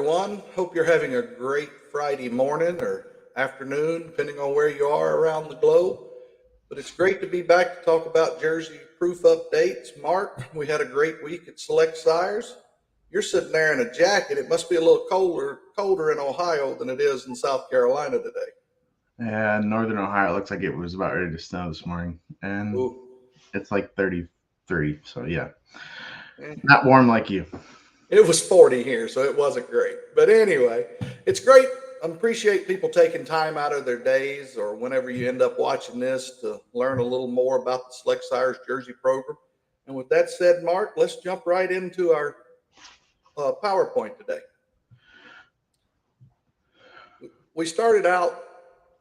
everyone. Hope you're having a great Friday morning or afternoon, depending on where you are around the globe. But it's great to be back to talk about Jersey proof updates. Mark, we had a great week at Select Sires. You're sitting there in a jacket. It must be a little colder in Ohio than it is in South Carolina today. Yeah, Northern Ohio, it looks like it was about ready to snow this morning, and Ooh, it's like 33. So yeah, eh. not warm like you. It was 40 here, so it wasn't great. But anyway, it's great. I appreciate people taking time out of their days or whenever you end up watching this to learn a little more about the Select Sires Jersey program. And with that said, Mark, let's jump right into our PowerPoint today. We started out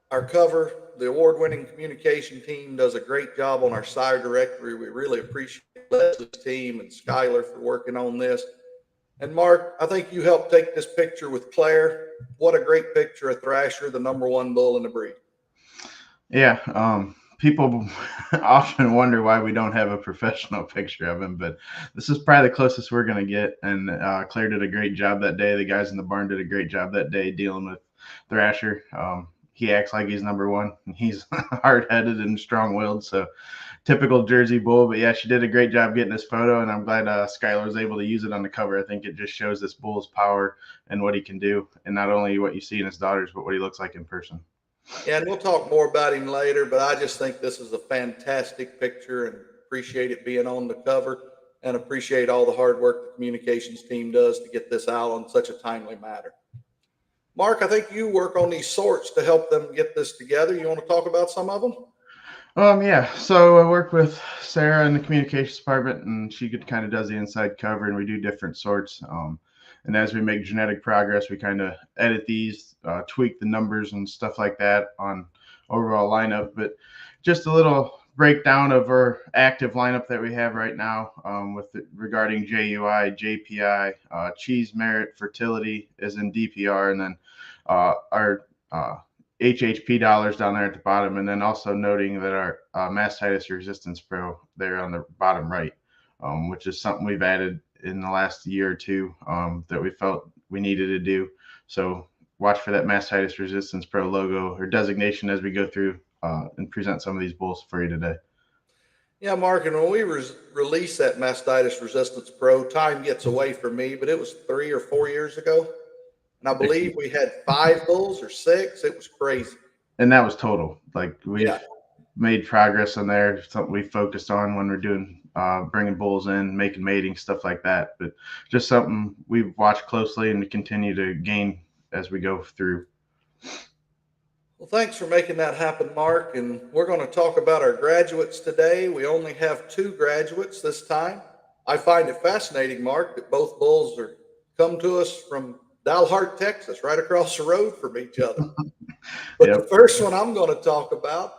our cover. The award winning communication team does a great job on our sire directory. We really appreciate Leslie's team and Skylar for working on this. And Mark, I think you helped take this picture with Claire. What a great picture of Thrasher, the number one bull in the breed. Yeah, people often wonder why we don't have a professional picture of him, but this is probably the closest we're going to get. And Claire did a great job that day. The guys in the barn did a great job that day dealing with Thrasher. He acts like he's number one. He's hard-headed and strong-willed, so typical Jersey bull. But yeah, she did a great job getting this photo, and I'm glad Skylar was able to use it on the cover. I think it just shows this bull's power and what he can do, and not only what you see in his daughters, but what he looks like in person. Yeah, and we'll talk more about him later, but I just think this is a fantastic picture and appreciate it being on the cover and appreciate all the hard work the communications team does to get this out on such a timely matter. Mark, I think you work on these sorts to help them get this together. You want to talk about some of them? Yeah. So I work with Sarah in the communications department, and she kind of does the inside cover, and we do different sorts. And as we make genetic progress, we kind of edit these, tweak the numbers and stuff like that on overall lineup. But just a little breakdown of our active lineup that we have right now regarding JUI, JPI, cheese merit, fertility is in DPR, and then our HHP dollars down there at the bottom, and then also noting that our mastitis resistance pro there on the bottom right, which is something we've added in the last year or two that we felt we needed to do. So watch for that mastitis resistance pro logo or designation as we go through and present some of these bulls for you today. Yeah, Mark, and when we released that Mastitis Resistance Pro, time gets away from me, but it was 3 or 4 years ago. And I believe we had 5 bulls or 6. It was crazy. And that was total. Like we've Yeah. made progress on there. Something we focused on when we're doing bringing bulls in, making mating, stuff like that. But just something we've watched closely and continue to gain as we go through. Well, thanks for making that happen, Mark. And we're going to talk about our graduates today. We only have 2 graduates this time. I find it fascinating, Mark, that both bulls are come to us from Dalhart, Texas, right across the road from each other. But Yep. the first one I'm going to talk about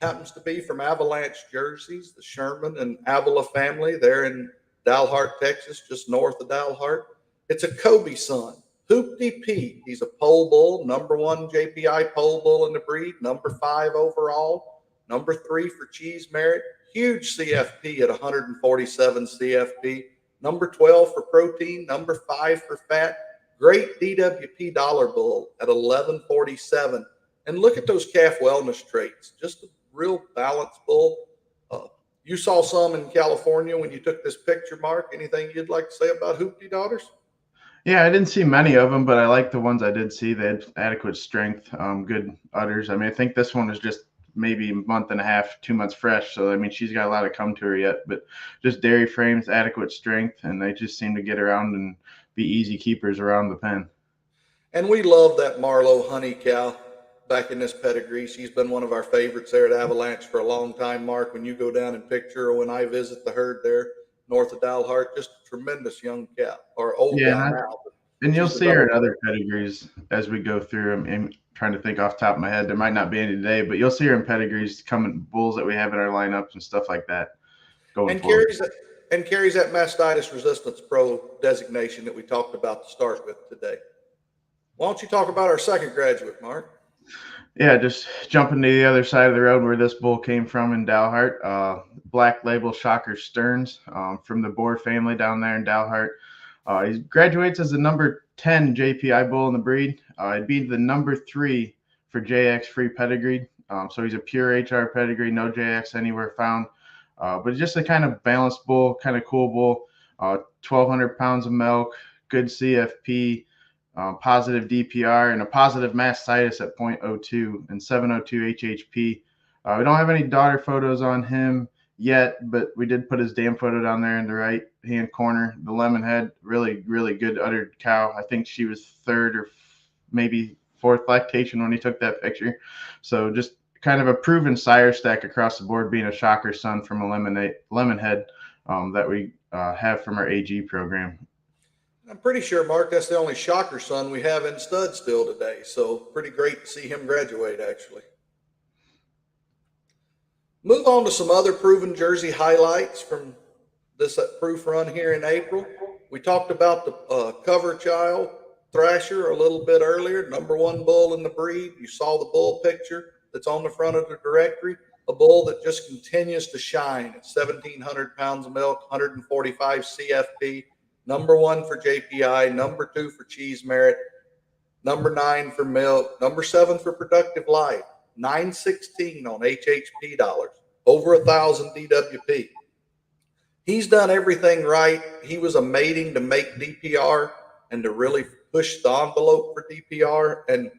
happens to be from Avalanche Jerseys, the Sherman and Avila family. They're in Dalhart, Texas, just north of Dalhart. It's a Kobe son, Hoopty Pete. He's a pole bull, number one JPI pole bull in the breed, number 5 overall, number 3 for cheese merit, huge CFP at 147 CFP, number 12 for protein, number 5 for fat. Great DWP dollar bull at 1147. And look at those calf wellness traits. Just a real balanced bull. You saw some in California when you took this picture, Mark. Anything you'd like to say about Hoopty daughters? Yeah, I didn't see many of them, but I like the ones I did see. They had adequate strength, good udders. I mean, I think this one is just maybe a month and a half, 2 months fresh. So, I mean, she's got a lot to come to her yet, but just dairy frames, adequate strength, and they just seem to get around and be easy keepers around the pen. And we love that Marlowe honey cow back in this pedigree. She's been one of our favorites there at Avalanche for a long time, Mark. When you go down and picture her, when I visit the herd there north of Dalhart, just a tremendous young cow, or old Yeah, cow now. and you'll She's see her in developed. other pedigrees as we go through. I'm trying to think off the top of my head. There might not be any today, but you'll see her in pedigrees coming bulls that we have in our lineups and stuff like that going And forward. carries that Mastitis Resistance Pro designation that we talked about to start with today. Why don't you talk about our second graduate, Mark? Yeah, just jumping to the other side of the road where this bull came from in Dalhart. Black Label Shocker Stearns from the Boer family down there in Dalhart. He graduates as the number 10 JPI bull in the breed. He'd be the number 3 for JX free pedigree. So he's a pure HR pedigree, no JX anywhere found. But just a kind of balanced bull, kind of cool bull. 1,200 pounds of milk, good CFP, positive DPR, and a positive mastitis at 0.02 and 702 HHP. We don't have any daughter photos on him yet, but we did put his dam photo down there in the right hand corner. The lemon head, really, really good uddered cow. I think she was 3rd or maybe 4th lactation when he took that picture. So just kind of a proven sire stack across the board, being a shocker son from a lemon head that we have from our AG program. I'm pretty sure, Mark, that's the only shocker son we have in stud still today. So pretty great to see him graduate, actually. Move on to some other proven Jersey highlights from this proof run here in April. We talked about the cover child Thrasher a little bit earlier, number 1 bull in the breed. You saw the bull picture that's on the front of the directory, a bull that just continues to shine at 1,700 pounds of milk, 145 CFP, number 1 for JPI, number 2 for cheese merit, number 9 for milk, number 7 for productive life, 916 on HHP dollars, over 1,000 DWP. He's done everything right. He was a mating to make DPR and to really push the envelope for DPR. And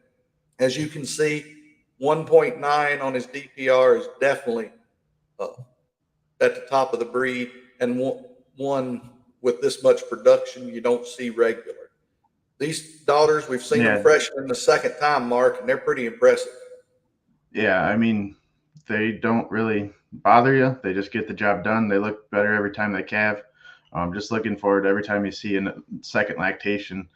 as you can see, 1.9 on his DPR is definitely at the top of the breed, and one with this much production you don't see regular. These daughters, we've seen them freshmen the second time, Mark, and they're pretty impressive. Yeah, I mean, they don't really bother you. They just get the job done. They look better every time they calve. Just looking forward to every time you see a second lactation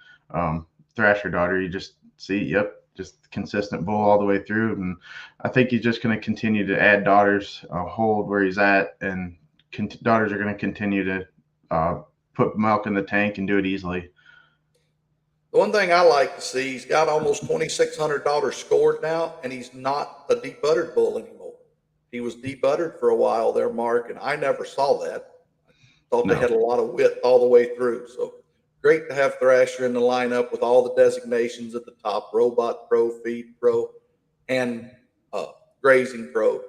Thrasher daughter, you just see, yep, just consistent bull all the way through. And I think he's just going to continue to add daughters, hold where he's at, and daughters are going to continue to put milk in the tank and do it easily. The one thing I like to see, he's got almost 2,600 daughters scored now, and he's not a deep uddered bull anymore. He was deep uddered for a while there, Mark, and I never saw that. I thought they had a lot of width all the way through. So great to have Thrasher in the lineup with all the designations at the top: Robot Pro, Feed Pro, and Grazing Pro.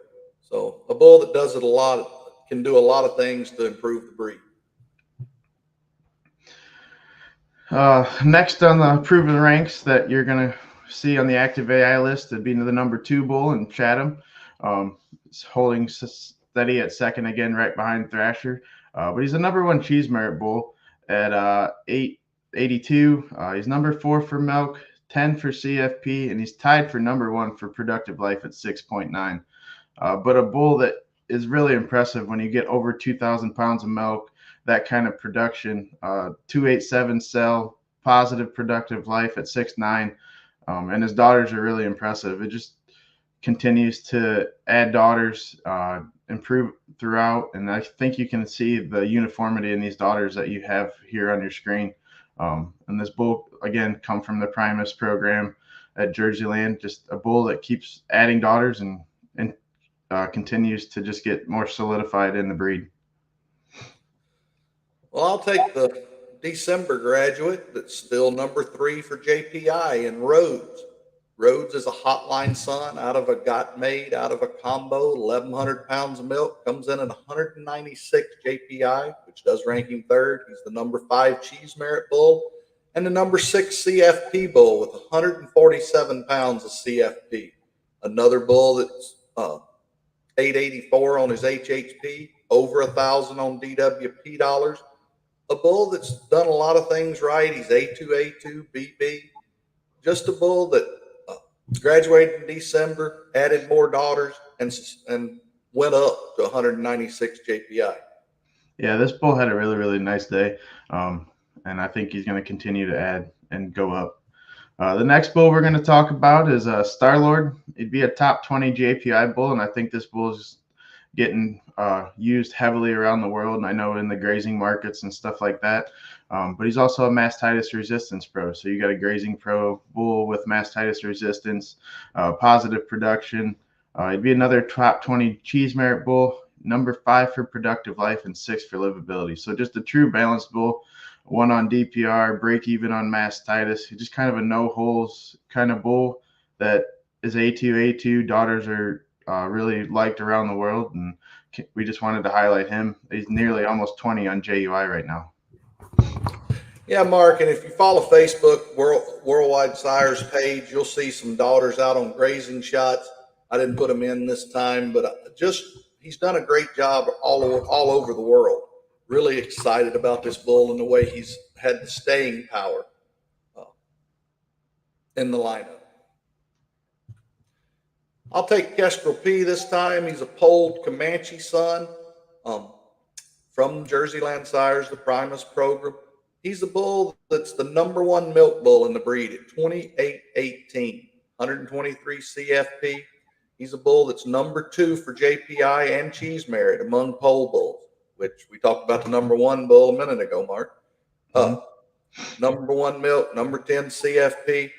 So a bull that does it a lot, can do a lot of things to improve the breed. Next on the proven ranks that you're going to see on the active AI list would be the number 2 bull in Chatham. It's holding steady at second again, right behind Thrasher. But he's the number 1 cheese merit bull at 882. He's number 4 for milk, 10 for CFP, and he's tied for number 1 for productive life at 6.9. But a bull that is really impressive when you get over 2,000 pounds of milk, that kind of production, 287 cell, positive productive life at 6.9. And his daughters are really impressive. It just continues to add daughters, improve throughout. And I think you can see the uniformity in these daughters that you have here on your screen. And this bull, again, come from the Primus program at Jerseyland, just a bull that keeps adding daughters and continues to just get more solidified in the breed. Well, I'll take the December graduate that's still number 3 for JPI in Rhodes. Rhodes is a hotline son out of a out of a combo, 1,100 pounds of milk, comes in at 196 JPI, which does rank him 3rd. He's the number 5 cheese merit bull and the number 6 CFP bull with 147 pounds of CFP. Another bull that's 884 on his HHP, over 1,000 on DWP dollars. A bull that's done a lot of things right. He's A2, BB. Just a bull that graduated in December, added more daughters, and went up to 196 JPI. Yeah, this bull had a really, really nice day. And I think he's going to continue to add and go up. The next bull we're going to talk about is Starlord. It'd be a top 20 JPI bull, and I think this bull is getting used heavily around the world, and I know in the grazing markets and stuff like that. But he's also a mastitis resistance pro. So you got a grazing pro bull with mastitis resistance, positive production. He'd be another top 20 cheese merit bull, number 5 for productive life and 6 for livability. So just a true balanced bull 1 on DPR, break even on mastitis. Just kind of a no holes kind of bull that is A2. Daughters are really liked around the world, and we just wanted to highlight him. He's nearly almost 20 on JUI right now. Yeah, Mark, and if you follow Facebook Worldwide Sires page, you'll see some daughters out on grazing shots. I didn't put them in this time, but he's done a great job all over the world. Really excited about this bull and the way he's had the staying power in the lineup. I'll take Kestrel P this time. He's a polled Comanche son from Jerseyland Sires, the Primus program. He's a bull that's the #1 milk bull in the breed at 28.18, 123 CFP. He's a bull that's #2 for JPI and cheese merit among pole bulls, which we talked about the #1 bull a minute ago, Mark. #1 milk, #10 CFP.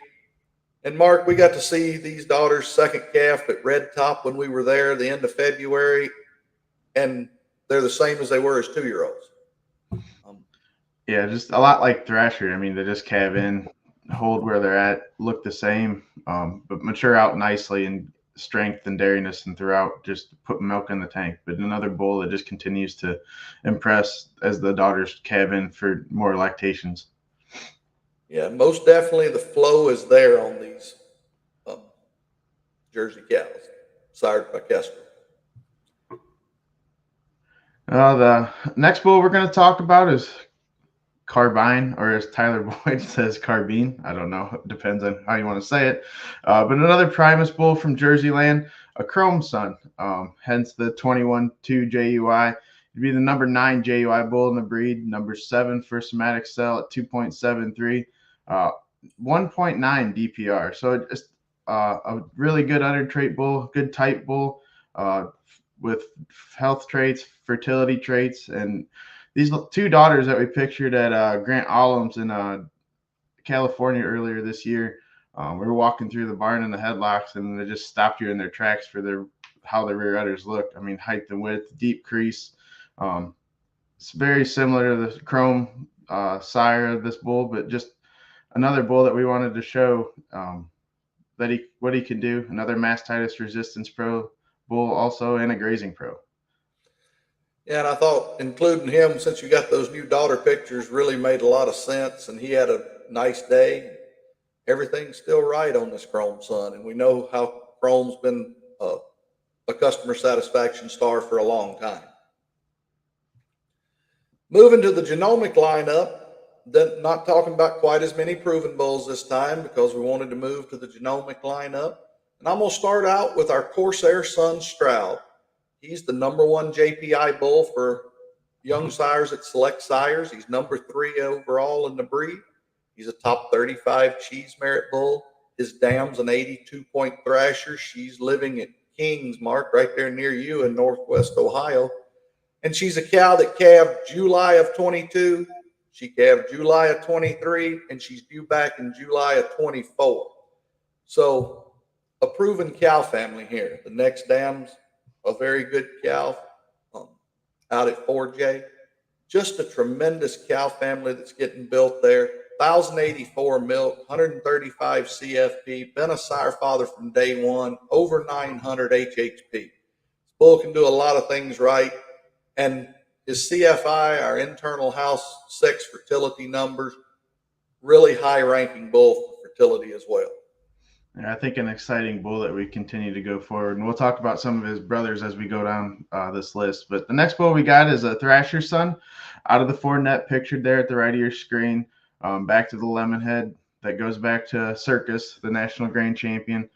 And Mark, we got to see these daughters' second calf at Red Top when we were there the end of February, and they're the same as they were as 2-year-olds. Yeah, just a lot like Thrasher. I mean, they just calve in, hold where they're at, look the same, but mature out nicely in strength and dairyness, and throughout just put milk in the tank. But another bull that just continues to impress as the daughters calve in for more lactations. Yeah, most definitely the flow is there on these Jersey cows, sired by Kestrel. The next bull we're going to talk about is Carbine, or as Tyler Boyd says, Carbine. I don't know. It depends on how you want to say it. But another Primus bull from Jerseyland, a Chrome son, hence the 21-2 JUI. It'd be the #9 JUI bull in the breed, #7 for somatic cell at 2.73, 1.9 DPR. So it's a really good udder trait bull, good type bull with health traits, fertility traits, and these 2 daughters that we pictured at Grant Allums in California earlier this year. We were walking through the barn in the headlocks, and they just stopped you in their tracks for how the rear udders looked. I mean, height and width, deep crease. It's very similar to the Chrome sire of this bull, but just another bull that we wanted to show what he can do. Another mastitis resistance pro bull also, and a grazing pro. Yeah, and I thought including him, since you got those new daughter pictures, really made a lot of sense. And he had a nice day. Everything's still right on this Chrome son. And we know how Chrome's been a customer satisfaction star for a long time. Moving to the genomic lineup, not talking about quite as many proven bulls this time because we wanted to move to the genomic lineup. And I'm going to start out with our Corsair son Stroud. He's the #1 JPI bull for young sires at Select Sires. He's #3 overall in the breed. He's a top 35 cheese merit bull. His dam's an 82-point thrasher. She's living at Kings, Mark, right there near you in Northwest Ohio. And she's a cow that calved July of 22. She calved July of 23, and she's due back in July of 24. So a proven cow family here. The next dam's a very good cow out at 4J. Just a tremendous cow family that's getting built there. 1,084 milk, 135 CFP, been a sire father from day one, over 900 HHP. This bull can do a lot of things right. And his CFI, our internal house sex fertility numbers, really high ranking bull for fertility as well. I think an exciting bull that we continue to go forward. And we'll talk about some of his brothers as we go down this list. But the next bull we got is a Thrasher son out of the 4 net pictured there at the right of your screen. Back to the lemon head that goes back to Circus, the national grain champion.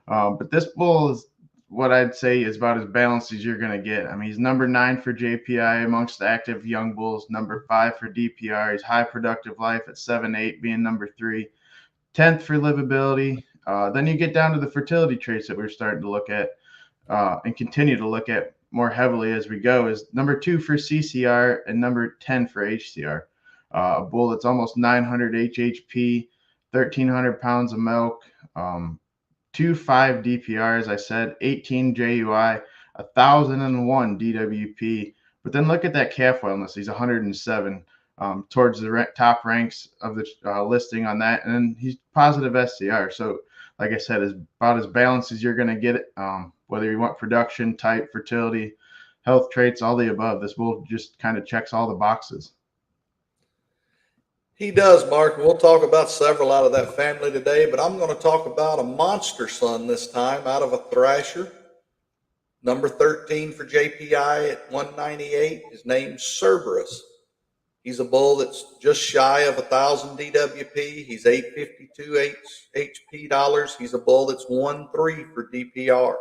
But this bull is what I'd say is about as balanced as you're going to get. I mean, he's #9 for JPI amongst the active young bulls, #5 for DPR. He's high productive life at 7.8, being #3, 10th for livability. Then you get down to the fertility traits that we're starting to look at and continue to look at more heavily as we go is #2 for CCR and #10 for HCR. A bull that's almost 900 HHP, 1,300 pounds of milk, 2.5 DPR, as I said, 18 JUI, 1,001 DWP. But then look at that calf wellness. He's 107. towards the top ranks of the listing on that. And then he's positive SCR. So, like I said, is about as balanced as you're going to get it. Whether you want production, type, fertility, health traits, all the above. This bull just kind of checks all the boxes. He does, Mark. We'll talk about several out of that family today, but I'm going to talk about a monster son this time out of a thrasher. Number 13 for JPI at 198. His name's Cerberus. He's a bull that's just shy of 1,000 DWP. He's 852 HP dollars. He's a bull that's 1-3 for DPR.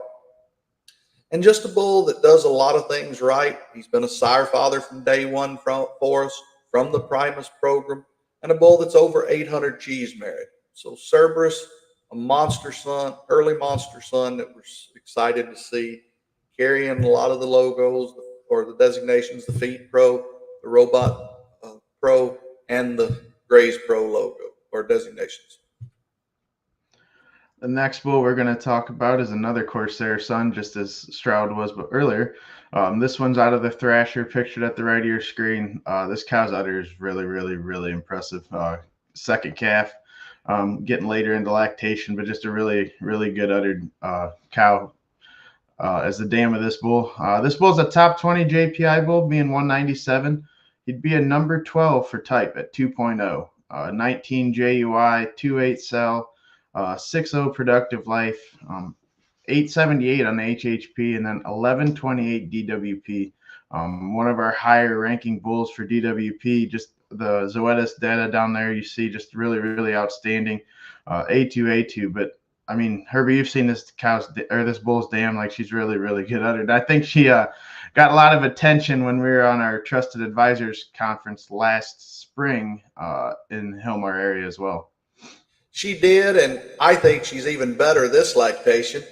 And just a bull that does a lot of things right. He's been a sire father from day one for us, from the Primus program, and a bull that's over 800 cheese merit. So Cerberus, a monster son, early monster son that we're excited to see, carrying a lot of the logos or the designations, the Feed Pro, the Robot Pro, and the Graze Pro logo or designations. The next bull we're going to talk about is another Corsair son, just as Stroud was but earlier. This one's out of the thrasher, pictured at the right of your screen. This cow's udder is really, really, really impressive. Second calf, getting later into lactation, but just a really, really good uddered cow as the dam of this bull. This bull's a top 20 JPI bull, being 197. He'd be a number 12 for type at 2.0, 19 JUI, 2.8 cell, 6.0 productive life, 878 on the HHP, and then 1128 DWP. One of our higher ranking bulls for DWP. Just the Zoetis data down there, you see, just really, really outstanding. A2. But I mean, Herby, you've seen this this bull's dam. Like, she's really, really good at it. I think she got a lot of attention when we were on our Trusted Advisors conference last spring in Hillmar area as well. She did, and I think she's even better this lactation.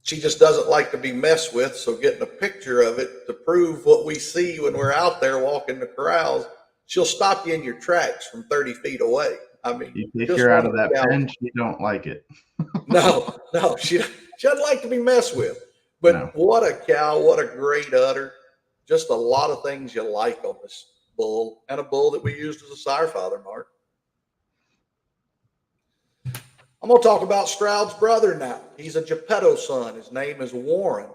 She just doesn't like to be messed with, so getting a picture of it to prove what we see when we're out there walking the corrals, she'll stop you in your tracks from 30 feet away. I mean, you take her out of that pen, she don't like it. No, she doesn't like to be messed with. But no. What a cow, what a great udder. Just a lot of things you like on this bull, and a bull that we used as a sire father, Mark. I'm going to talk about Stroud's brother now. He's a Geppetto son. His name is Warren,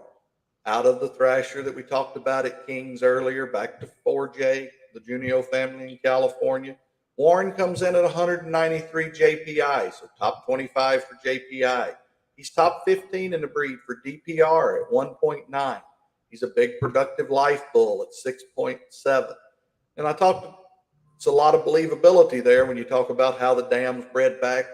out of the thrasher that we talked about at Kings earlier, back to 4J, the Junio family in California. Warren comes in at 193 JPI, so top 25 for JPI. He's top 15 in the breed for DPR at 1.9. He's a big productive life bull at 6.7. And it's a lot of believability there when you talk about how the dam's bred back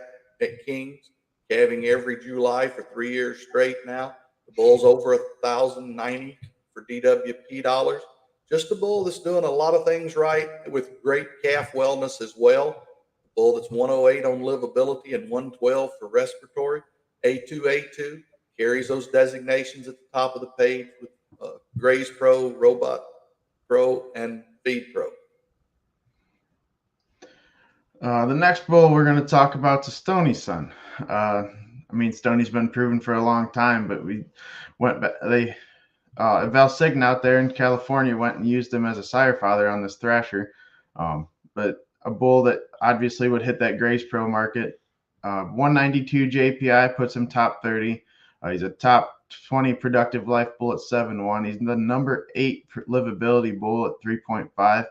at Kings, calving every July for 3 years straight now. The bull's over 1,090 for DWP dollars. Just a bull that's doing a lot of things right with great calf wellness as well. A bull that's 108 on livability and 112 for respiratory. A2, carries those designations at the top of the page with Graze Pro, Robot Pro, and Feed Pro. The next bull we're going to talk about is Stoney's son. I mean, Stoney's been proven for a long time, but we went back. Valsigna out there in California went and used him as a sire father on this thrasher. But a bull that obviously would hit that Graze Pro market. 192 JPI puts him top 30. He's a top 20 productive life bull at 7.1. He's the number 8 livability bull at 3.5.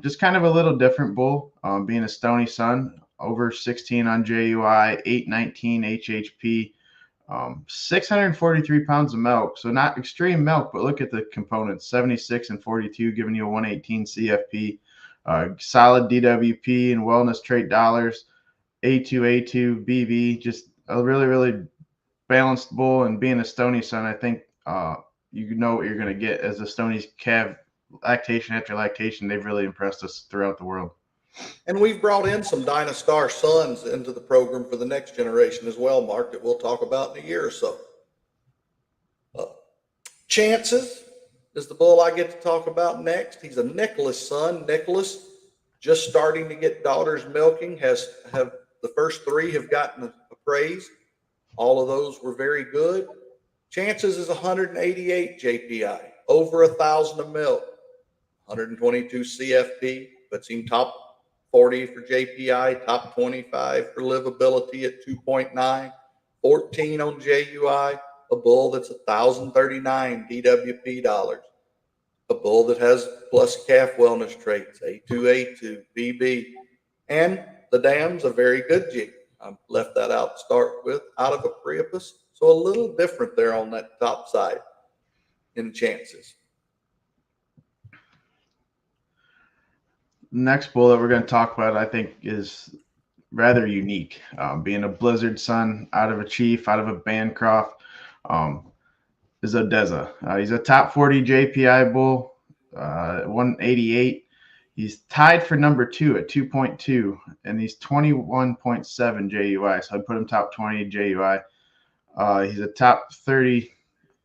Just kind of a little different bull, being a Stoney son, over 16 on JUI, 819 HHP, 643 pounds of milk. So not extreme milk, but look at the components, 76 and 42, giving you a 118 CFP, solid DWP and wellness trait dollars, A2, BV, just a really, really balanced bull. And being a Stoney son, I think you know what you're going to get as a Stoney's calf. Lactation after lactation, they've really impressed us throughout the world. And we've brought in some Dynastar sons into the program for the next generation as well, Mark, that we'll talk about in a year or so. Chances is the bull I get to talk about next. He's a Nicholas son. Nicholas, just starting to get daughters milking, have the first 3 have gotten appraised. All of those were very good. Chances is 188 JPI, over 1,000 of milk. 122 CFP, puts him top 40 for JPI, top 25 for livability at 2.9, 14 on JUI, a bull that's 1,039 DWP dollars, a bull that has plus calf wellness traits, A2, BB, and the dam's a very good jig. I left that out to start with, out of a Priapus, so a little different there on that top side in chances. Next bull that we're going to talk about, I think, is rather unique. Being a Blizzard son, out of a Chief, out of a Bancroft, is Odessa. He's a top 40 JPI bull, 188. He's tied for number 2 at 2.2, and he's 21.7 JUI. So I'd put him top 20 JUI. He's a top 30.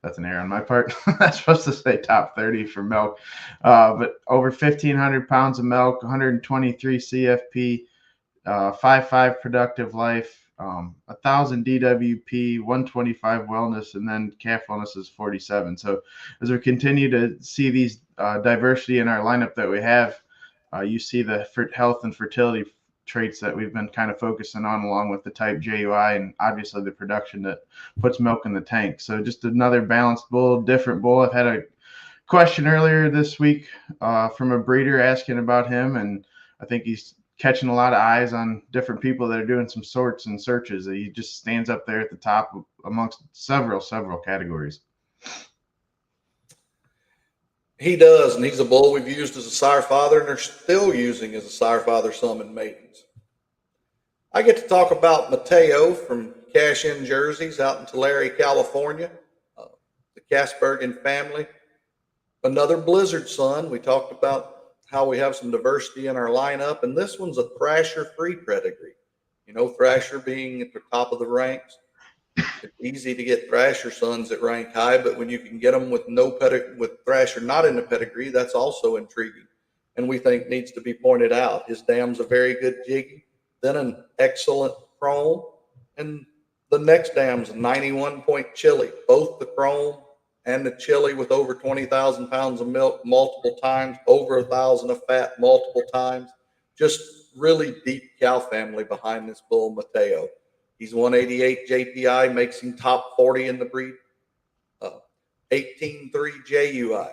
That's an error on my part. That's supposed to say top 30 for milk. But over 1,500 pounds of milk, 123 CFP, 5.5 productive life, 1,000 DWP, 125 wellness, and then calf wellness is 47. So as we continue to see these diversity in our lineup that we have, you see the health and fertility traits that we've been kind of focusing on, along with the type JUI and obviously the production that puts milk in the tank. So just another balanced bull, different bull. I've had a question earlier this week from a breeder asking about him, and I think he's catching a lot of eyes on different people that are doing some sorts and searches. He just stands up there at the top amongst several categories. He does, and he's a bull we've used as a sire father and are still using as a sire father some in maidens. I get to talk about Mateo from Cash In Jerseys out in Tulare, California, the Kasbergen family. Another Blizzard son. We talked about how we have some diversity in our lineup, and this one's a Thrasher-free pedigree. You know, Thrasher being at the top of the ranks. It's easy to get Thrasher sons that rank high, but when you can get them with with Thrasher not in the pedigree, that's also intriguing, and we think needs to be pointed out. His dam's a very good jiggy, then an excellent chrome, and the next dam's a 91-point chili. Both the chrome and the chili with over 20,000 pounds of milk multiple times, over 1,000 of fat multiple times. Just really deep cow family behind this bull, Mateo. He's 188 JPI, makes him top 40 in the breed. 18.3 JUI,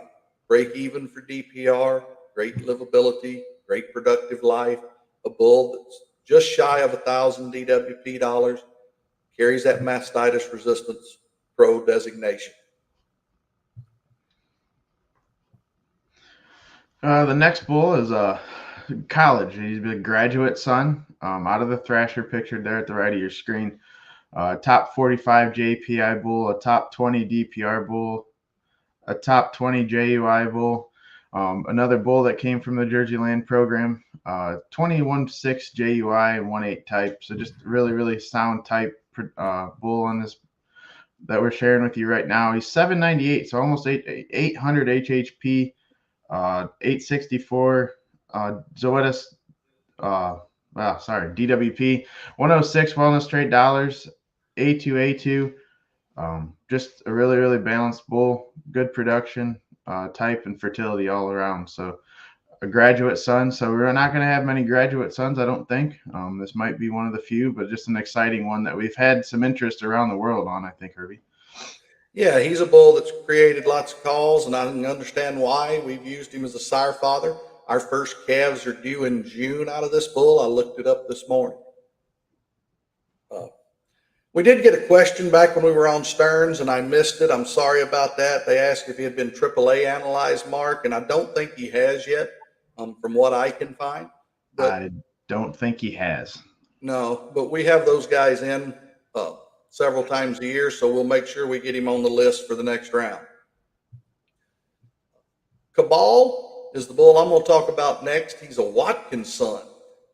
break even for DPR, great livability, great productive life. A bull that's just shy of 1,000 DWP dollars, carries that mastitis resistance pro designation. The next bull is college. He's a graduate son, out of the Thrasher pictured there at the right of your screen. Top 45 JPI bull, a top 20 DPR bull, a top 20 JUI bull. Another bull that came from the Jersey Land program, 21.6 JUI and 1.8 type. So just really sound type bull on this that we're sharing with you right now. He's 798, so almost 800 HHP, 864 Zoetis, DWP, 106 wellness trait dollars, A2. Just a really balanced bull, good production, type and fertility all around. So a graduate son. So we're not going to have many graduate sons, I don't think. This might be one of the few, but just an exciting one that we've had some interest around the world on, I think, Herby. Yeah, he's a bull that's created lots of calls, and I can understand why. We've used him as a sire father. Our first calves are due in June out of this bull. I looked it up this morning. We did get a question back when we were on Stearns, and I missed it. I'm sorry about that. They asked if he had been AAA analyzed, Marc, and I don't think he has yet, from what I can find. But I don't think he has. No, but we have those guys in several times a year, so we'll make sure we get him on the list for the next round. Cabal is the bull I'm going to talk about next. He's a Watkins son,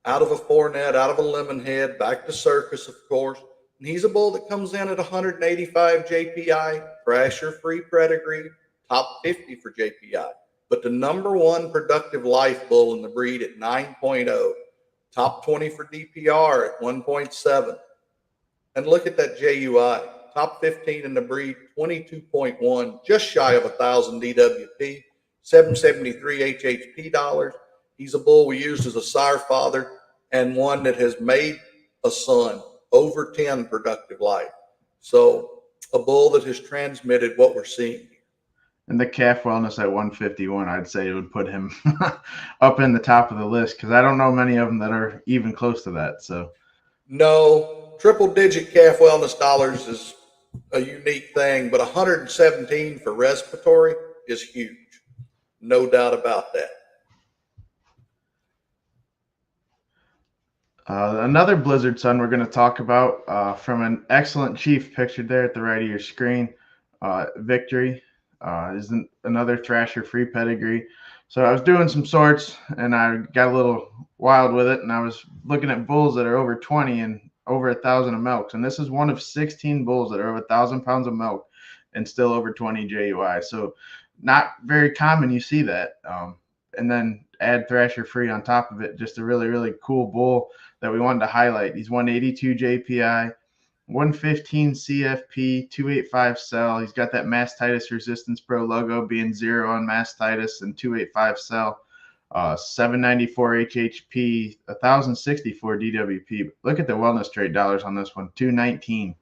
out of a Fournette, out of a Lemonhead, back to Circus, of course. And he's a bull that comes in at 185 JPI, Thrasher-free pedigree, top 50 for JPI. But the number one productive life bull in the breed at 9.0, top 20 for DPR at 1.7. And look at that JUI, top 15 in the breed, 22.1, just shy of 1,000 DWP, 773 HHP dollars. He's a bull we used as a sire father and one that has made a son over 10 productive life. So a bull that has transmitted what we're seeing. And the calf wellness at 151, I'd say it would put him up in the top of the list because I don't know many of them that are even close to that. So no, triple digit calf wellness dollars is a unique thing, but 117 for respiratory is huge. No doubt about that. Another Blizzard son we're going to talk about from an excellent chief pictured there at the right of your screen. Victory is another Thrasher free pedigree. So I was doing some sorts and I got a little wild with it, and I was looking at bulls that are over 20 and over 1,000 of milks. And this is one of 16 bulls that are over 1,000 pounds of milk and still over 20 JUI. So not very common you see that. And then add Thrasher free on top of it. Just a really, really cool bull that we wanted to highlight. He's 182 JPI, 115 CFP, 285 cell. He's got that mastitis resistance pro logo being 0 on mastitis and 285 cell. 794 HHP, 1064 DWP. Look at the wellness trait dollars on this one, 219.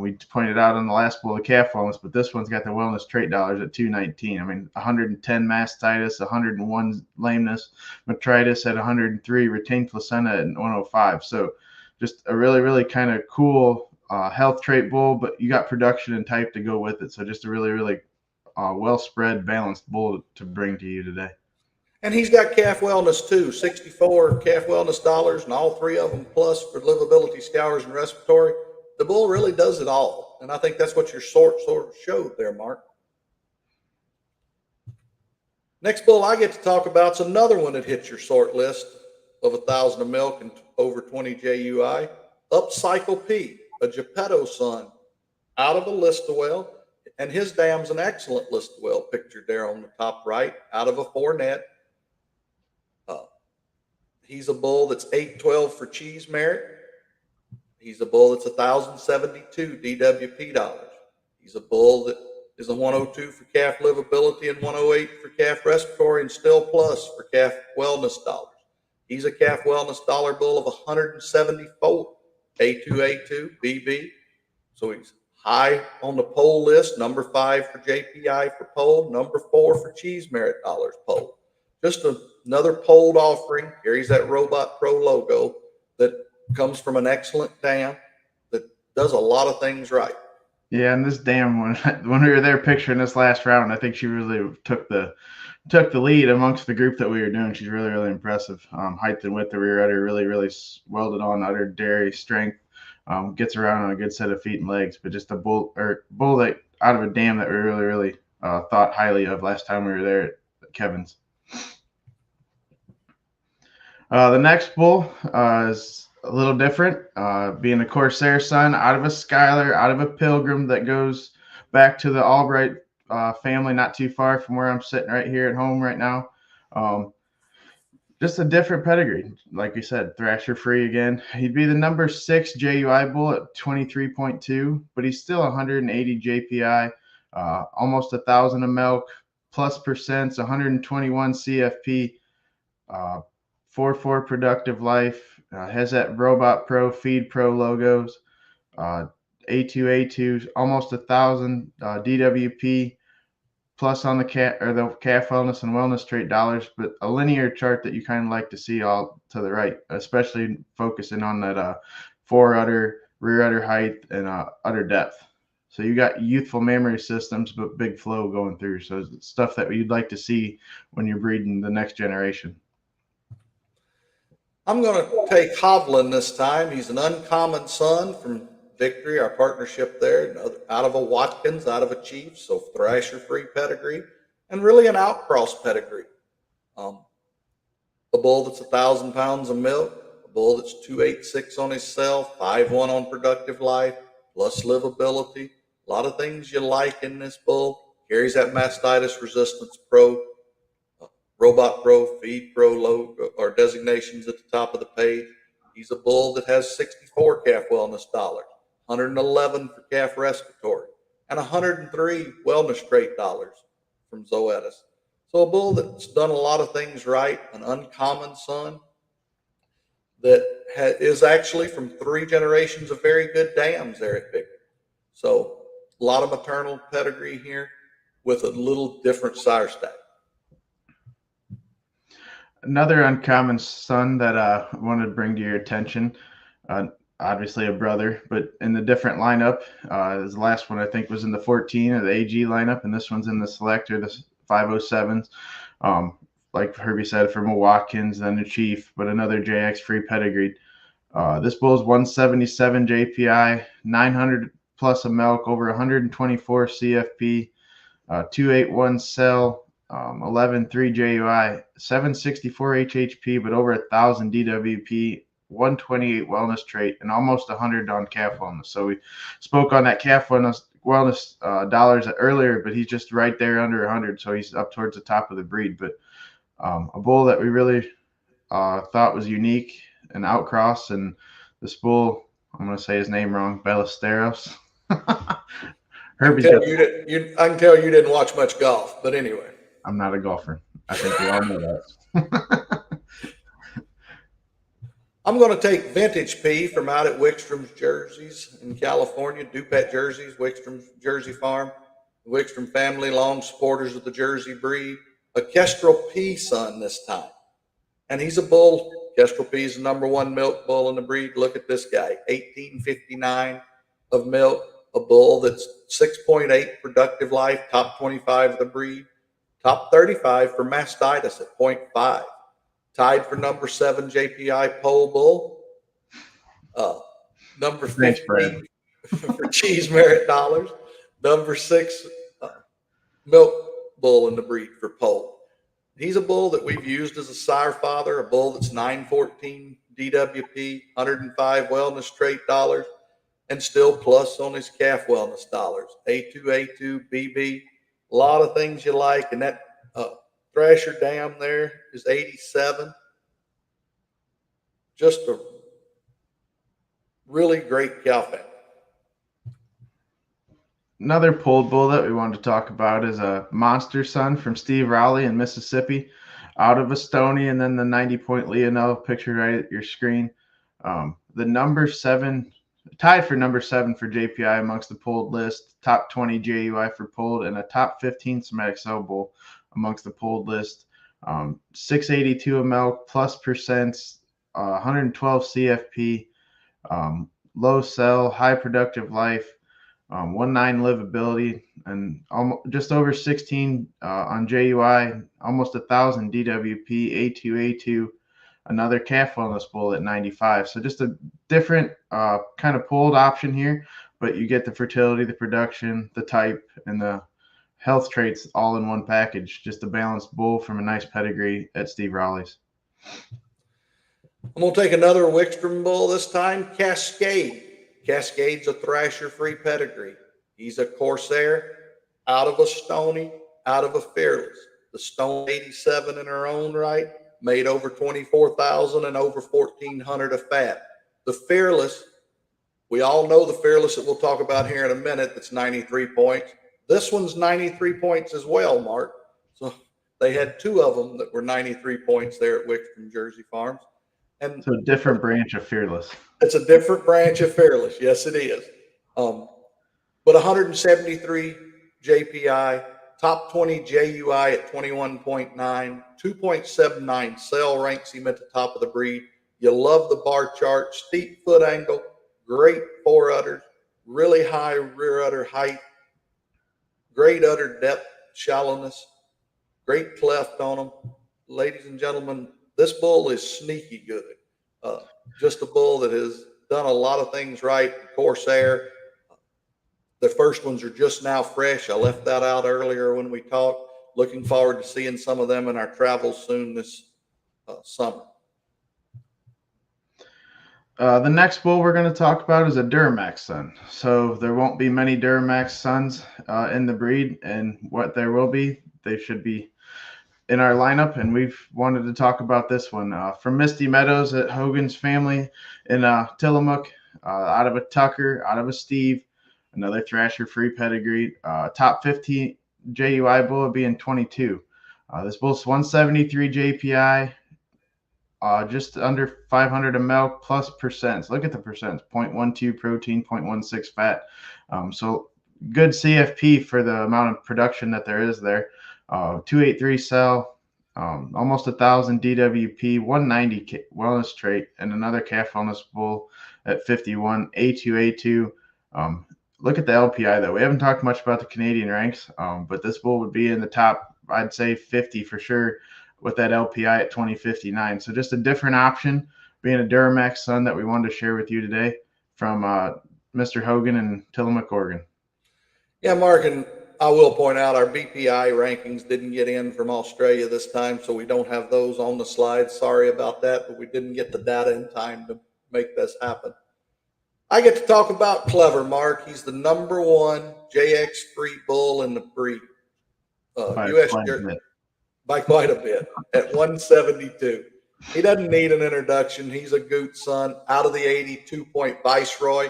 We pointed out on the last bull the calf wellness, but this one's got the wellness trait dollars at 219. I mean, 110 mastitis, 101 lameness, metritis at 103, retained placenta at 105. So just a really, really kind of cool health trait bull, but you got production and type to go with it. So just a really, really well spread, balanced bull to bring to you today. And he's got calf wellness too, 64 calf wellness dollars, and all 3 of them plus for livability, scours, and respiratory. The bull really does it all. And I think that's what your sort of showed there, Mark. Next bull I get to talk about is another one that hits your sort list of 1,000 of milk and over 20 JUI. Upcycle P, a Geppetto son, out of a Listowel. And his dam's an excellent Listowel pictured there on the top right, out of a 4-net. He's a bull that's 812 for cheese merit. He's a bull that's 1,072 DWP dollars. He's a bull that is a 102 for calf livability and 108 for calf respiratory and still plus for calf wellness dollars. He's a calf wellness dollar bull of 174 A2A2 BB. So he's high on the poll list, number 5 for JPI for poll, number 4 for cheese merit dollars poll. Just another polled offering, carries that Robot Pro logo that comes from an excellent dam that does a lot of things right. Yeah, and this dam, when we were there picturing this last round, I think she really took the lead amongst the group that we were doing. She's really, really impressive. Height and width, the rear udder, really, really welded on udder, dairy strength. Gets around on a good set of feet and legs, but just a bull that out of a dam that we really, really thought highly of last time we were there at Kevin's. The next bull is a little different, being a Corsair son, out of a Skylar, out of a Pilgrim that goes back to the Albright family, not too far from where I'm sitting right here at home right now. Just a different pedigree. Like we said, Thrasher free again. He'd be the number 6 JUI bull at 23.2, but he's still 180 JPI, almost 1,000 of milk, plus percents, 121 CFP, 4.4 productive life, has that Robot Pro, Feed Pro logos, A2A2, almost 1,000 DWP, plus on the calf wellness and wellness trait dollars, but a linear chart that you kind of like to see all to the right, especially focusing on that fore udder, rear udder height, and udder depth. So you got youthful mammary systems, but big flow going through. So it's stuff that you'd like to see when you're breeding the next generation. I'm going to take Hovland this time. He's an uncommon son from Victory, our partnership there, out of a Watkins, out of a Chief, so Thrasher free pedigree, and really an outcross pedigree. A bull that's 1,000 pounds of milk, a bull that's 286 on his cell, 5'1" on productive life, plus livability. A lot of things you like in this bull. Carries that mastitis resistance pro, Robot Pro, Feed Pro logo or designations at the top of the page. He's a bull that has 64 calf wellness dollars, 111 for calf respiratory, and 103 wellness trait dollars from Zoetis. So a bull that's done a lot of things right, an uncommon son that is actually from 3 generations of very good dams there at Victor. So a lot of maternal pedigree here with a little different sire stack. Another uncommon son that I wanted to bring to your attention, uh, obviously a brother, but in the different lineup. His last one I think was in the 14 of the AG lineup, and this one's in the select or the 507s. Like Herby said, from a Watkins, then a Chief, but another JX free pedigree. This bull's 177 JPI, 900 plus a milk, over 124 CFP, 281 cell, 11.3 JUI, 764 HHP, but over 1,000 DWP, 128 wellness trait, and almost 100 on calf wellness. So we spoke on that calf wellness dollars earlier, but he's just right there under 100, so he's up towards the top of the breed. But a bull that we really thought was unique and outcross, and this bull, I'm going to say his name wrong, Ballesteros. Herby's I can tell you didn't watch much golf, but anyway. I'm not a golfer. I think we all know that. I'm going to take Vintage P from out at Wickstrom's Jerseys in California, Dupet Jerseys, Wickstrom's Jersey Farm. The Wickstrom family, long supporters of the Jersey breed. A Kestrel P son this time. And he's a bull. Kestrel P is the #1 milk bull in the breed. Look at this guy, 1859 of milk. A bull that's 6.8 productive life, top 25 of the breed, top 35 for mastitis at 0.5, tied for #7 JPI pole bull, number 15 for cheese merit dollars, #6 milk bull in the breed for pole. He's a bull that we've used as a sire father, a bull that's 914 DWP, 105 wellness trait dollars, and still plus on his calf wellness dollars. A2, BB, a lot of things you like. And that Thrasher dam there is 87. Just a really great cow family. Another pulled bull that we wanted to talk about is a monster son from Steve Rowley in Mississippi, out of a Stony, and then the 90-point Leonel pictured right at your screen. The #7, tied for #7 for JPI amongst the pulled list, top 20 JUI for pulled, and a top 15 somatic cell bull amongst the pulled list. 682 ml plus percents, 112 CFP, low cell, high productive life, 1.9 livability, and just over 16 on JUI, almost 1,000 DWP, A2, another calf wellness bull at 95. So just a different kind of pulled option here, but you get the fertility, the production, the type, and the health traits all in one package. Just a balanced bull from a nice pedigree at Steve Rowley's. I'm going to take another Wickstrom bull, this time Cascade. Cascade's a Thrasher-free pedigree. He's a Corsair, out of a Stony, out of a Fearless. The Stone 87 in her own right, made over 24,000 and over 1,400 of fat. The Fearless, we all know the Fearless that we'll talk about here in a minute, that's 93 points. This one's 93 points as well, Marc. So they had 2 of them that were 93 points there at Wickstrom Jersey Farms. And so a different branch of Fearless. It's a different branch of Fearless. Yes, it is. But 173 JPI, top 20 JUI at 21.9, 2.79 cell ranks him at the top of the breed. You love the bar chart, steep foot angle, great fore udders, really high rear udder height, great udder depth, shallowness, great cleft on them. Ladies and gentlemen, this bull is sneaky good. Just a bull that has done a lot of things right. Corsair, the first ones are just now fresh. I left that out earlier when we talked. Looking forward to seeing some of them in our travels soon this summer. The next bull we're going to talk about is a Duramax son. So there won't be many Duramax sons in the breed, and what there will be, they should be in our lineup, and we've wanted to talk about this one from Misty Meadows at Hogan's family in Tillamook, out of a Tucker, out of a Steve, another Thrasher free pedigree, top 15 JUI bull being 22. This bull's 173 JPI, just under 500 of milk plus percents. Look at the percents: 0.12 protein, 0.16 fat. So good CFP for the amount of production that there is there. 283 cell, almost 1,000 DWP, 190 wellness trait, and another calf wellness bull at 51 A2A2. Look at the LPI though. We haven't talked much about the Canadian ranks, but this bull would be in the top, I'd say 50 for sure, with that LPI at 2059. So just a different option, being a Duramax son that we wanted to share with you today from Mr. Hogan in Tillamook, Oregon. Yeah, Mark, and I will point out our BPI rankings didn't get in from Australia this time, so we don't have those on the slide. Sorry about that, but we didn't get the data in time to make this happen. I get to talk about Clever, Mark. He's the #1 JX free bull in the breed. US by quite a bit at 172. He doesn't need an introduction. He's a Goot son out of the 82-point Viceroy.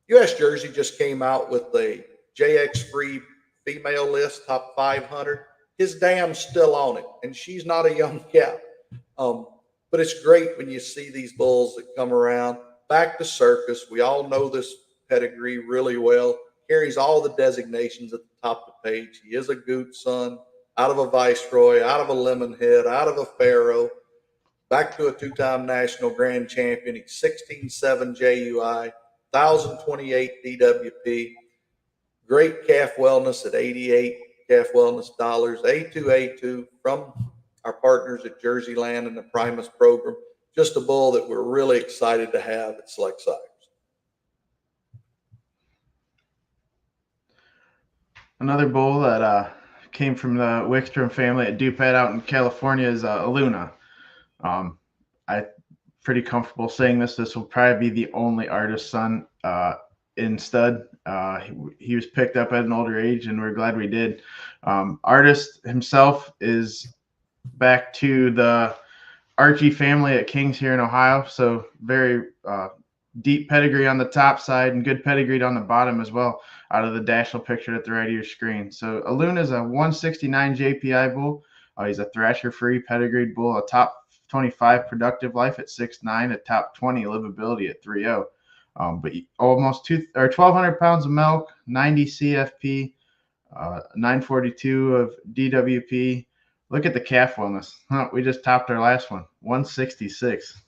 US Jersey just came out with the JX free female list, top 500. His dam's still on it, and she's not a young cat. But it's great when you see these bulls that come around. Back to circus. We all know this pedigree really well. Carries all the designations at the top of the page. He is a Goot son, out of a Viceroy, out of a Lemonhead, out of a Pharaoh, back to a 2-time national grand champion. He's 16.7 JUI, 1,028 DWP. Great calf wellness at 88 calf wellness dollars. A2A2 from our partners at Jersey Land and the Primus program. Just a bull that we're really excited to have at Select Sires. Another bull that came from the Wickstrom family at Dupet out in California is Luna. I'm pretty comfortable saying this. This will probably be the only artist son in stud. He was picked up at an older age, and we're glad we did. Artist himself is back to the Archie family at Kings here in Ohio. So very deep pedigree on the top side and good pedigree on the bottom as well, out of the Dashel picture at the right of your screen. So Luna is a 169 JPI bull. He's a Thrasher-free pedigreed bull, a top 25 productive life at 6'9", a top 20 livability at 3.0. But almost 1,200 pounds of milk, 90 CFP, 942 of DWP. Look at the calf wellness. We just topped our last one, 166.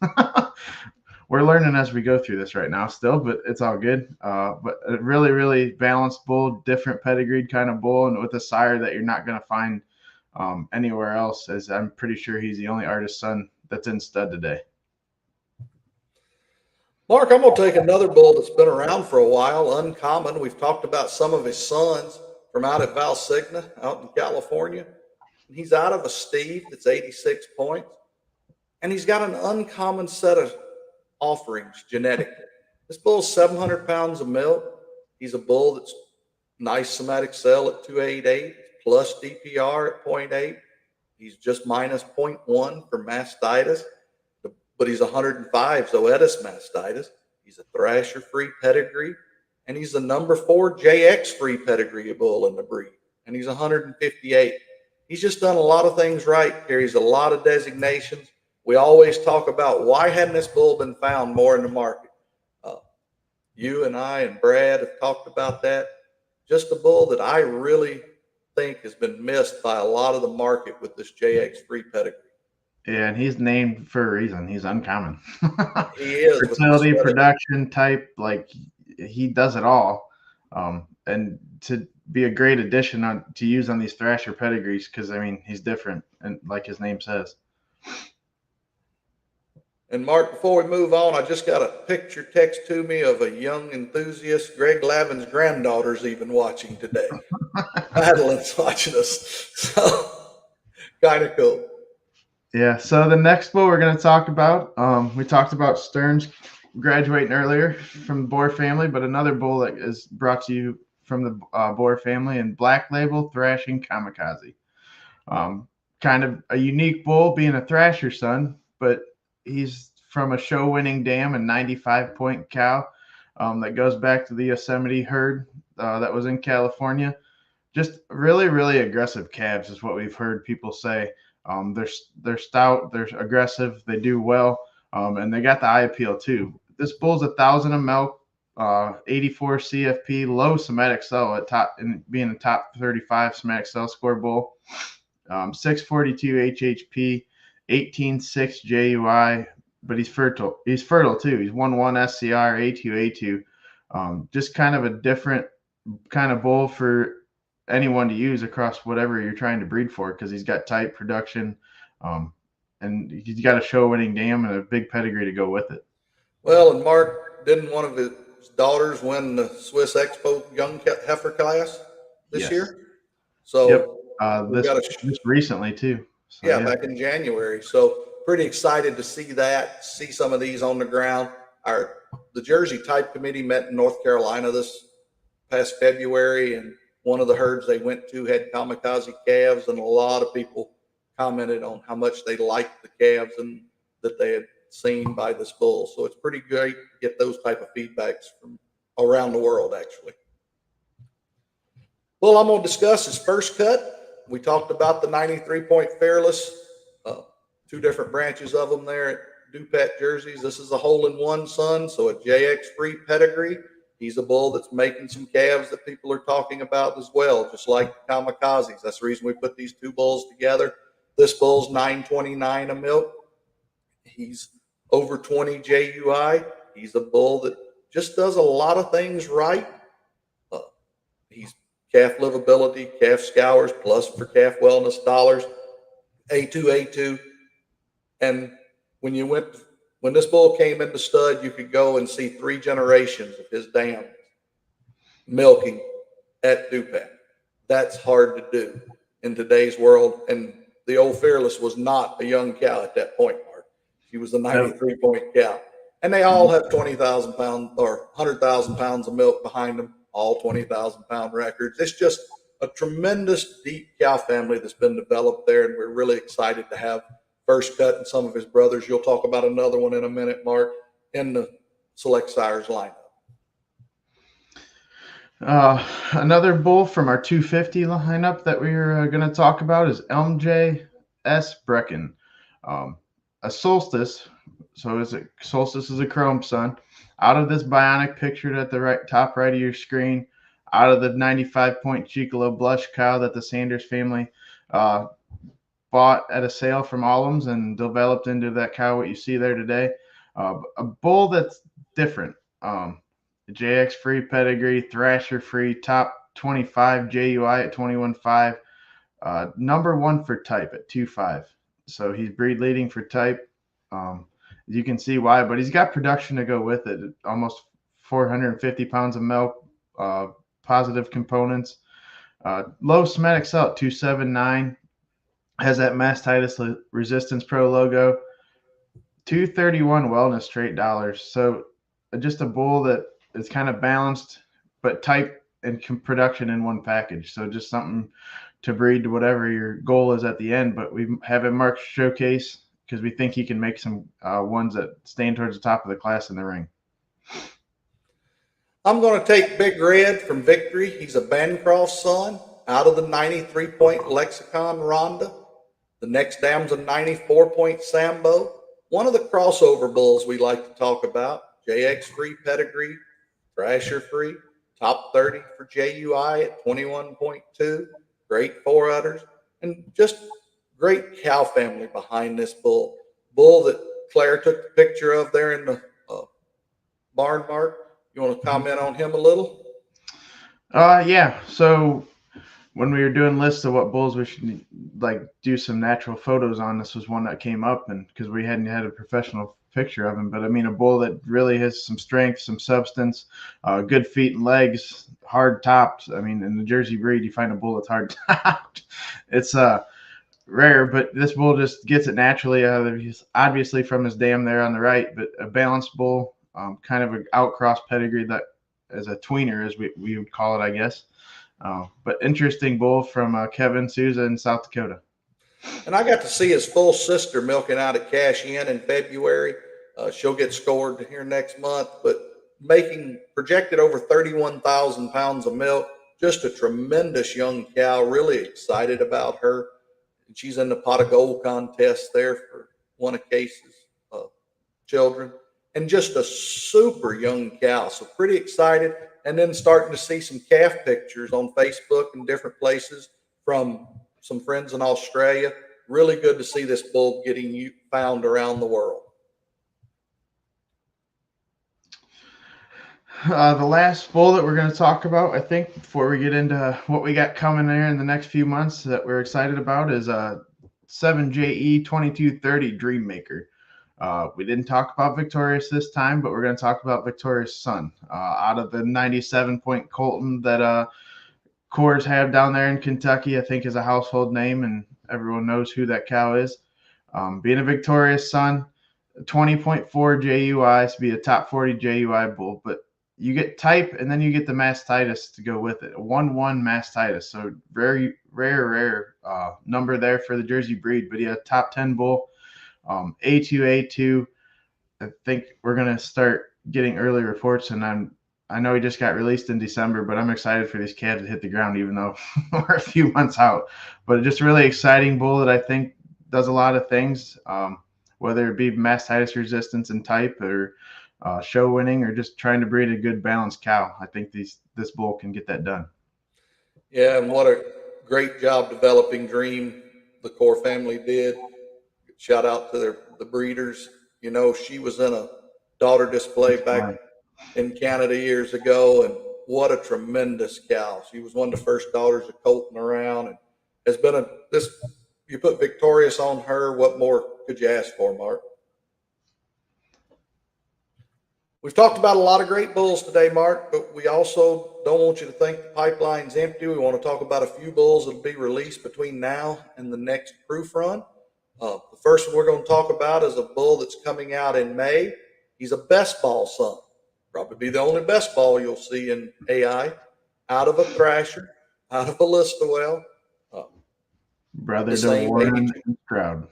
We're learning as we go through this right now still, but it's all good. But a really, really balanced bull, different pedigreed kind of bull, and with a sire that you're not going to find anywhere else, as I'm pretty sure he's the only artist son that's in stud today. Mark, I'm going to take another bull that's been around for a while, uncommon. We've talked about some of his sons from out at Valsigna, out in California. He's out of a Steve that's 86 points, and he's got an uncommon set of offerings genetically. This bull's 700 pounds of milk. He's a bull that's nice somatic cell at 288, plus DPR at 0.8. He's just minus 0.1 for mastitis, but he's 105 Zoetis mastitis. He's a Thrasher-free pedigree, and he's the #4 JX-free pedigree bull in the breed, and he's 158. He's just done a lot of things right, carries a lot of designations. We always talk about why hadn't this bull been found more in the market. You and I and Brad have talked about that. Just a bull that I really think has been missed by a lot of the market with this JX free pedigree. Yeah, and he's named for a reason. He's uncommon. He is. Fertility, production type, like he does it all. And to be a great addition to use on these Thrasher pedigrees, because I mean he's different, and like his name says. And Mark, before we move on, I just got a picture text to me of a young enthusiast. Greg Lavin's granddaughter's even watching today. Madeline's watching us. So kind of cool. Yeah, so the next bull we're going to talk about, we talked about Stearns graduating earlier from the Boer family, but another bull that is brought to you from the Boer family and Black Label Thrashing Kamikaze. Kind of a unique bull, being a Thrasher son, but he's from a show-winning dam and 95-point cow that goes back to the Yosemite herd that was in California. just really, really aggressive calves is what we've heard people say. They're stout, they're aggressive, they do well, and they got the eye appeal too. This bull's 1,000 of milk, 84 CFP, low somatic cell at top, and being a top 35 somatic cell score bull, 642 HHP, 18.6 JUI, but he's fertile. He's fertile too. He's 1.1 SCR, A2. Just kind of a different kind of bull for anyone to use across whatever you're trying to breed for, because he's got tight production, and he's got a show winning dam and a big pedigree to go with it. Well, and Marc, didn't one of his daughters win the Swiss Expo Young Heifer class this year? So yep, this recently too. So, yeah, back in January. So pretty excited to see that, see some of these on the ground. The Jersey Type Committee met in North Carolina this past February, and one of the herds they went to had kamikaze calves, and a lot of people commented on how much they liked the calves and that they had seen by this bull. So it's pretty great to get those type of feedbacks from around the world, actually. Well, I'm going to discuss his first cut. We talked about the 93-point Fairless, two different branches of them there at Dupet Jerseys. This is a hole-in-one son, so a JX-free pedigree. He's a bull that's making some calves that people are talking about as well, just like the kamikazes. That's the reason we put these two bulls together. This bull's 929 of milk. He's over 20 JUI. He's a bull that just does a lot of things right. He's calf livability, calf scours, plus for calf wellness dollars, A2. And when this bull came into stud, you could go and see 3 generations of his dam milking at Dupet. That's hard to do in today's world. And the old Fearless was not a young cow at that point, Marc. She was a 93-point cow. And they all have 20,000 pounds or 100,000 pounds of milk behind them, all 20,000 pound records. It's just a tremendous deep cow family that's been developed there. And we're really excited to have First Cut and some of his brothers. You'll talk about another one in a minute, Marc, in the Select Sires lineup. Another bull from our 250 lineup that we're going to talk about is MJ S. Brecken, a Solstice. So Solstice is a chrome son. Out of this bionic pictured at the top right of your screen, out of the 95-point Chicolo Blush cow that the Sanders family bought at a sale from Allums and developed into that cow what you see there today. A bull that's different. JX free pedigree, Thrasher free, top 25 JUI at 21.5, number 1 for type at 2.5. So he's breed leading for type. You can see why, but he's got production to go with it. Almost 450 pounds of milk, positive components, low somatic cell at 279. Has that mastitis resistance pro logo, 231 wellness straight dollars. So just a bull that is kind of balanced, but type and production in one package. So just something to breed to whatever your goal is at the end. But we have him marked showcase because we think he can make some ones that stand towards the top of the class in the ring. I'm going to take Big Red from Victory. He's a Bancroft son out of the 93-point Lexicon Ronda. The next dam's a 94-point Sambo. One of the crossover bulls we like to talk about, JX free pedigree, Thrasher free, top 30 for JUI at 21.2, great 4 udders, and just great cow family behind this bull. Bull that Claire took the picture of there in the barn, Marc. You want to comment on him a little? Yeah. So when we were doing lists of what bulls we should do some natural photos on, this was one that came up, and because we hadn't had a professional picture of him. But I mean, a bull that really has some strength, some substance, good feet and legs, hard tops. I mean, in the Jersey breed, you find a bull that's hard topped. It's rare, but this bull just gets it naturally. Obviously from his dam there on the right, but a balanced bull, kind of an outcross pedigree that as a tweener, as we would call it, I guess. But interesting bull from Kevin Souza in South Dakota. And I got to see his full sister milking out at Cash in February. She'll get scored here next month, but projected over 31,000 pounds of milk. Just a tremendous young cow. Really excited about her. And she's in the pot of gold contest there for one of Case's children. And just a super young cow. So pretty excited. And then starting to see some calf pictures on Facebook and different places from some friends in Australia. Really good to see this bull getting found around the world. The last bull that we're going to talk about, I think, before we get into what we got coming there in the next few months that we're excited about, is a 7JE 2230 Dreammaker. We didn't talk about Victorious this time, but we're going to talk about Victorious' son out of the 97-point Colton that Coors have down there in Kentucky. I think is a household name, and everyone knows who that cow is. Being a Victorious son, 20.4 JUI to be a top 40 JUI bull, but you get type and then you get the mastitis to go with it. A 1-1 mastitis. So very rare number there for the Jersey breed, but yeah, top 10 bull. A2. I think we're going to start getting early reports, and I know he just got released in December, but I'm excited for these calves to hit the ground, even though we're a few months out. But just a really exciting bull that I think does a lot of things, whether it be mastitis resistance and type or show winning or just trying to breed a good balanced cow. I think this bull can get that done. Yeah, and what a great job developing Dream the Core family did. Shout out to the breeders. You know, she was in a daughter display back in Canada years ago, and what a tremendous cow. She was one of the first daughters of Colton around, and has been you put Victorious on her, what more could you ask for, Mark? We've talked about a lot of great bulls today, Mark, but we also don't want you to think the pipeline's empty. We want to talk about a few bulls that'll be released between now and the next proof run. The first one we're going to talk about is a bull that's coming out in May. He's a best ball son. Probably be the only best ball you'll see in AI. Out of a Thrasher, out of a Listowel. Brother to Warren and Stroud.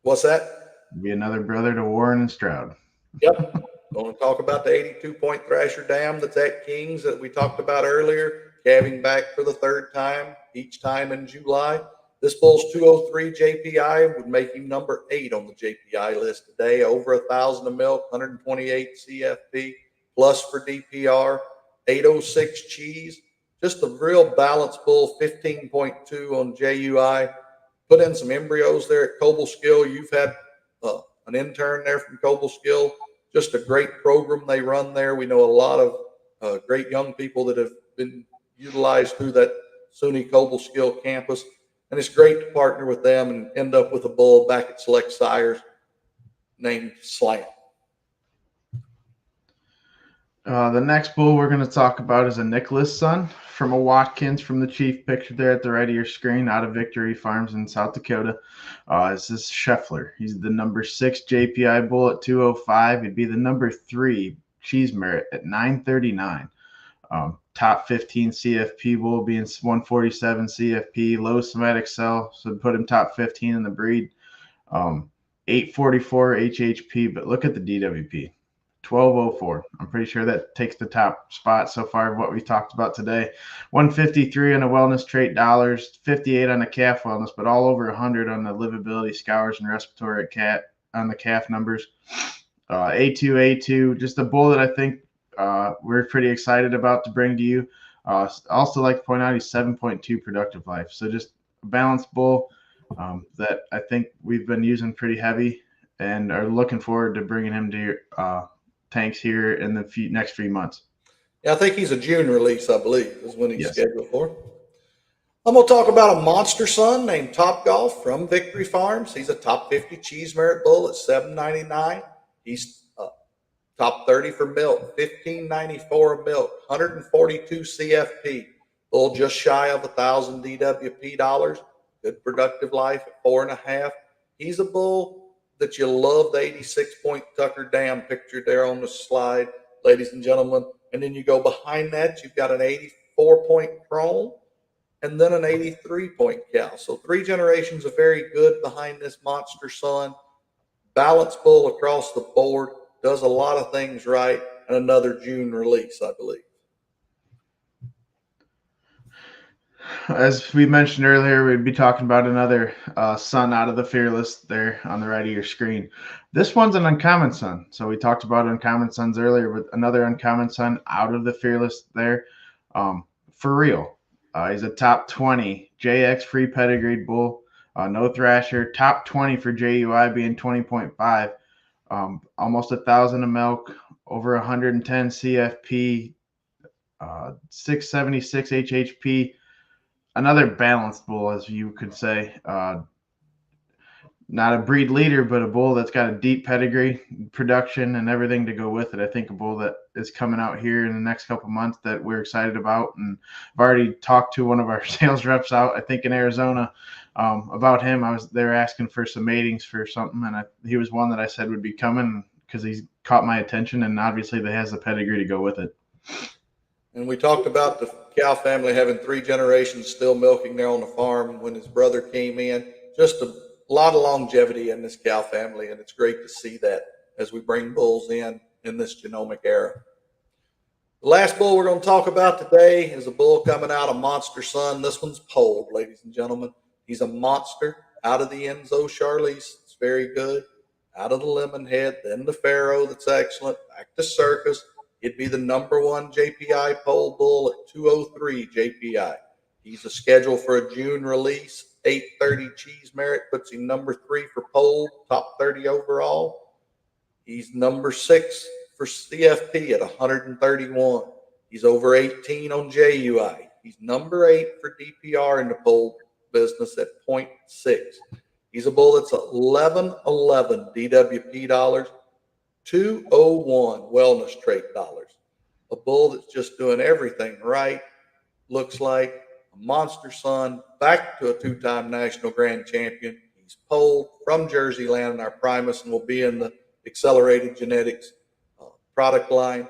What's that? Be another brother to Warren and Stroud. Yep. Going to talk about the 82-point Thrasher dam that's at Kings that we talked about earlier, calving back for the third time, each time in July. This bull's 203 JPI would make him number 8 on the JPI list today. Over 1,000 of milk, 128 CFP, plus for DPR, 806 cheese. Just a real balanced bull, 15.2 on JUI. Put in some embryos there at Cobleskill. You've had an intern there from Cobleskill. Just a great program they run there. We know a lot of great young people that have been utilized through that SUNY Cobleskill campus. And it's great to partner with them and end up with a bull back at Select Sires named Slam. The next bull we're going to talk about is a Nicholas son from a Watkins from the Chief picture there at the right of your screen out of Victory Farms in South Dakota. This is Scheffler. He's the number 6 JPI bull at 205. He'd be the number 3 cheese merit at 939. Top 15 CFP bull being 147 CFP, low somatic cell, so put him top 15 in the breed. 844 HHP, but look at the DWP. 1204. I'm pretty sure that takes the top spot so far of what we talked about today. 153 on the wellness trait dollars, 58 on the calf wellness, but all over 100 on the livability, scours, and respiratory on the calf numbers. A2, just a bull that I think we're pretty excited about to bring to you. Also like to point out he's 7.2 productive life. So just a balanced bull that I think we've been using pretty heavy and are looking forward to bringing him to your tanks here in the next few months. Yeah, I think he's a June release, I believe, is when he's scheduled for. I'm going to talk about a monster son named Top Golf from Victory Farms. He's a top 50 cheese merit bull at $7.99. He's top 30 for milk, $15.94 milk, 142 CFP, bull just shy of 1,000 DWP dollars. Good productive life at 4.5. He's a bull that you love, the 86-point Tucker Dam pictured there on the slide, ladies and gentlemen. And then you go behind that, you've got an 84-point Chrome and then an 83-point cow. So 3 generations of very good behind this monster son. Balanced bull across the board, does a lot of things right, and another June release, I believe. as we mentioned earlier, we'd be talking about another son out of the Fearless there on the right of your screen. This one's an uncommon son. So we talked about uncommon sons earlier, but another uncommon son out of the Fearless there. For real. He's a top 20 JX free pedigreed bull. No thrasher. Top 20 for JUI being 20.5. Almost 1,000 of milk. Over 110 CFP. 676 HHP. Another balanced bull, as you could say. Not a breed leader, but a bull that's got a deep pedigree, production, and everything to go with it. I think a bull that is coming out here in the next couple months that we're excited about. And I've already talked to one of our sales reps out, I think in Arizona, about him. They were asking for some matings for something, and he was one that I said would be coming because he's caught my attention, and obviously he has the pedigree to go with it. And we talked about the cow family having 3 generations still milking there on the farm when his brother came in. Just a lot of longevity in this cow family, and it's great to see that as we bring bulls in this genomic era. The last bull we're going to talk about today is a bull coming out of Monster Son. This one's polled, ladies and gentlemen. He's a monster out of the Enzo Charlize. It's very good. Out of the Lemonhead, then the Pharaoh, that's excellent. Back to Circus. It'd be the #1 JPI pole bull at 203 JPI. He's a schedule for a June release. 830 cheese merit puts him #3 for pole, top 30 overall. He's #6 for CFP at 131. He's over 18 on JUI. He's #8 for DPR in the pole business at 0.6. He's a bull that's 1111 DWP dollars. 201 wellness trait dollars. A bull that's just doing everything right. Looks like a monster son, back to a 2-time national grand champion. He's polled from Jersey land in our Primus and will be in the accelerated genetics product line.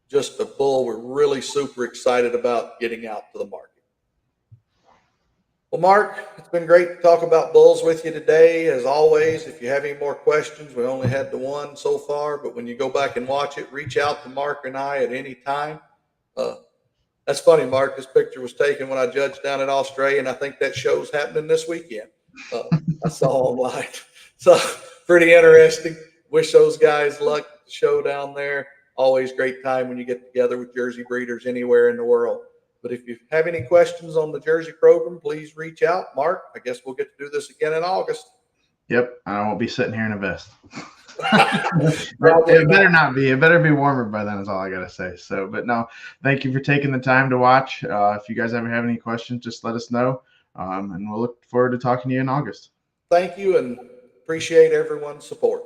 Just a bull we're really super excited about getting out to the market. Well, Mark, it's been great to talk about bulls with you today. As always, if you have any more questions, we only had the one so far, but when you go back and watch it, reach out to Mark and I at any time. That's funny, Mark. This picture was taken when I judged down at Australia, and I think that show's happening this weekend. I saw them live. So pretty interesting. Wish those guys luck at the show down there. Always great time when you get together with Jersey breeders anywhere in the world. But if you have any questions on the Jersey program, please reach out. Mark, I guess we'll get to do this again in August. Yep, I won't be sitting here in a vest. It better not be. It better be warmer by then is all I got to say. So, but no, thank you for taking the time to watch. If you guys ever have any questions, just let us know. And we'll look forward to talking to you in August. Thank you and appreciate everyone's support.